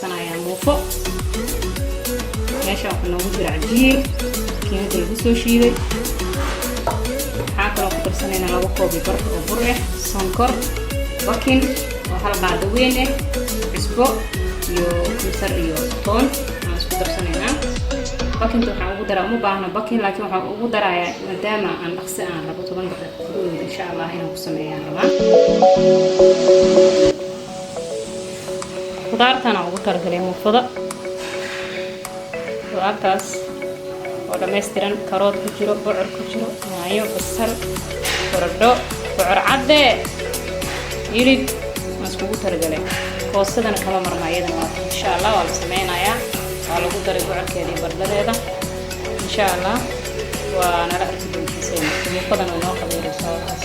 darsanayaa muufo meesha waxaa noogu jira cajiin kiimada lagu soo shiiday waxaa kaloo ku darsanaynaa 2 koob bar oo bur ah sonkor bakin oo hal qaado weyn ah cusbo iyo kusar iyo toon aan isku darsanaynaa bakinta waxaan ugu daraa uma baahna bakin laakiin waxaan ugu darayaa maadaama aan dhaqsi aan rabo 10 daqiiqo gudahood insha Allah inaan ku sameeyaan rabaa qudaartana ugu talagalay muufada qudaartaas oo dhameystiran karood ku jiro bocor ku jiro yaanyo basal baradho bocor cadde yilib maskugu talagalay koosadana kama marmaayadana waa insha Allah waa la sameynayaa waa lagu daray bocorkeedii bardhadeeda insha Allah waa nala arki doontaa muufadana noo qabeeyay